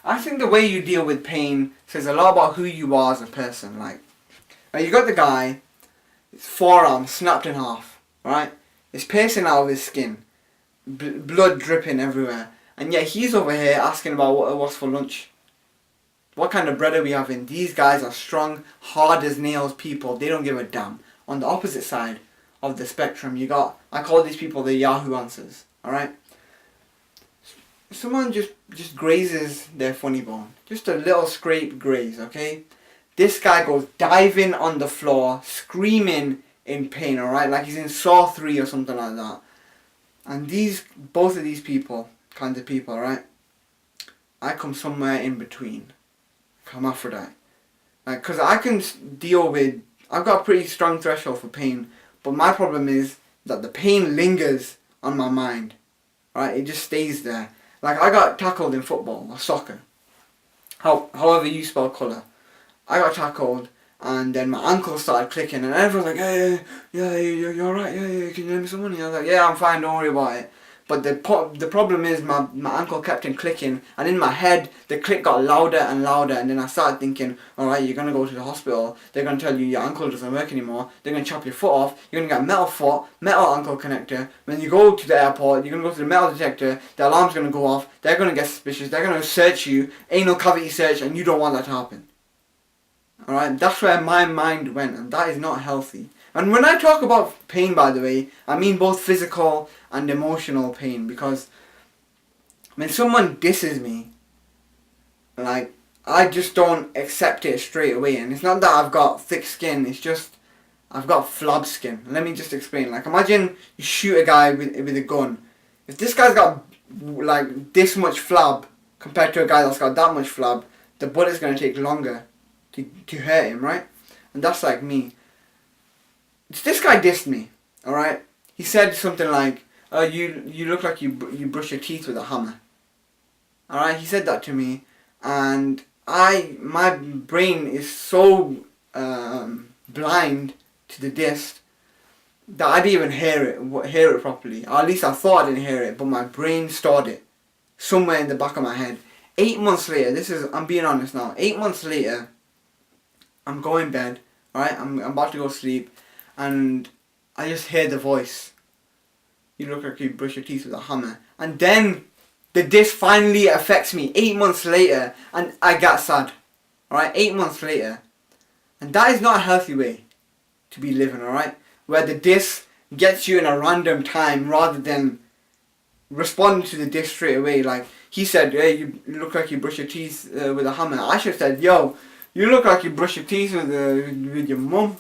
I think the way you deal with pain says a lot about who you are as a person. Like, you got the guy, his forearm snapped in half, right? It's piercing out of his skin, blood dripping everywhere, and yet he's over here asking about what's for lunch. What kind of bread are we having? These guys are strong, hard as nails people. They don't give a damn. On the opposite side of the spectrum, you got, I call these people the Yahoo answers, alright? Someone just grazes their funny bone. Just a little scrape graze, okay? This guy goes diving on the floor, screaming in pain, alright? Like he's in Saw 3 or something like that. And both of these people, kinds of people, alright? I come somewhere in between. Hermaphrodite. Like, because I can deal with, I've got a pretty strong threshold for pain, but my problem is that the pain lingers on my mind, right? It just stays there. Like, I got tackled in football or soccer, however you spell colour. I got tackled, and then my ankle started clicking, and everyone's like, yeah, you're alright, yeah, can you lend me some money? I was like, yeah, I'm fine, don't worry about it. But the problem is my ankle kept on clicking, and in my head the click got louder and louder, and then I started thinking, alright, you're going to go to the hospital, they're going to tell you your ankle doesn't work anymore, they're going to chop your foot off, you're going to get a metal foot, metal ankle connector. When you go to the airport, you're going to go to the metal detector, the alarm's going to go off, they're going to get suspicious, they're going to search you, anal cavity search, and you don't want that to happen. Alright, that's where my mind went, and that is not healthy. And when I talk about pain, by the way, I mean both physical and emotional pain, because when someone disses me, like, I just don't accept it straight away. And it's not that I've got thick skin, it's just I've got flab skin. Let me just explain. Like, imagine you shoot a guy with a gun. If this guy's got like this much flab compared to a guy that's got that much flab, the bullet's going to take longer to hurt him, right? And that's like me. This guy dissed me, alright? He said something like, you look like you brush your teeth with a hammer. Alright, he said that to me, and my brain is so blind to the diss that I didn't even hear it properly. Or at least I thought I didn't hear it, but my brain stored it somewhere in the back of my head. 8 months later, I'm being honest now, 8 months later, I'm going to bed, alright? I'm about to go sleep, and I just hear the voice. You look like you brush your teeth with a hammer. And then the diss finally affects me 8 months later, and I got sad. Alright, 8 months later. And that is not a healthy way to be living, alright? Where the diss gets you in a random time rather than responding to the diss straight away. Like, he said, hey, you look like you brush your teeth with a hammer. I should have said, yo, you look like you brush your teeth with your mum.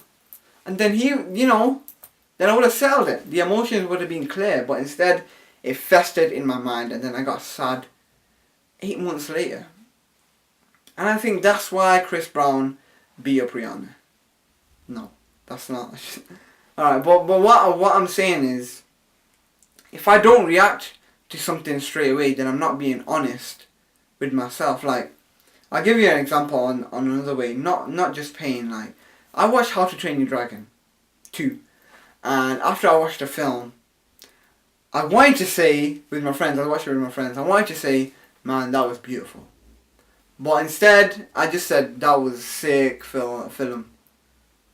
And then then I would have settled it. The emotions would have been clear, but instead it festered in my mind, and then I got sad 8 months later. And I think that's why Chris Brown beat up Rihanna. No, that's not. Alright, but what I'm saying is, if I don't react to something straight away, then I'm not being honest with myself. Like, I'll give you an example on another way, not just pain. Like, I watched How to Train Your Dragon 2, and after I watched the film, I wanted to say with my friends, I watched it with my friends, I wanted to say, man, that was beautiful. But instead, I just said, that was sick film.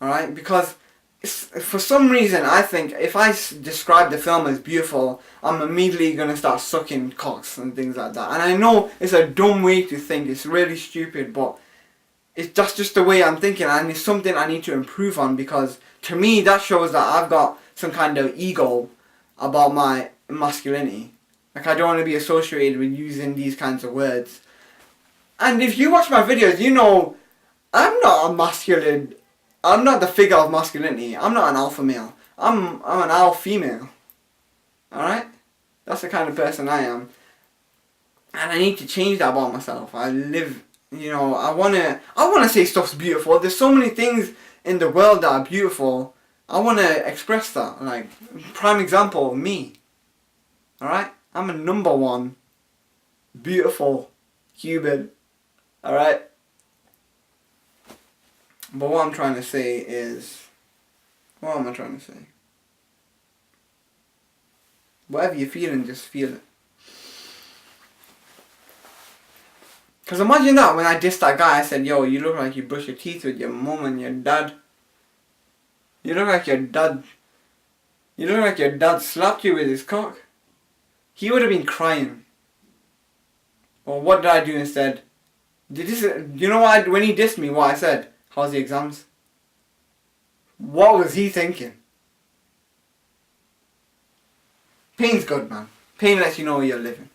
Alright? Because for some reason, I think if I describe the film as beautiful, I'm immediately going to start sucking cocks and things like that. And I know it's a dumb way to think, it's really stupid, but that's just the way I'm thinking, and it's something I need to improve on, because to me that shows that I've got some kind of ego about my masculinity. Like, I don't want to be associated with using these kinds of words. And if you watch my videos, you know I'm not a masculine. I'm not the figure of masculinity. I'm not an alpha male. I'm an alpha female. Alright? That's the kind of person I am. And I need to change that about myself. I wanna say stuff's beautiful. There's so many things in the world that are beautiful. I wanna express that. Like, prime example, me. Alright? I'm a number one beautiful human. Alright? But what I'm trying to say is, what am I trying to say? Whatever you're feeling, just feel it. Because imagine that when I dissed that guy, I said, yo, you look like you brush your teeth with your mum and your dad. You look like your dad. You look like your dad slapped you with his cock. He would have been crying. Or what did I do instead? You know what? When he dissed me, what I said? How's the exams? What was he thinking? Pain's good, man. Pain lets you know where you're living.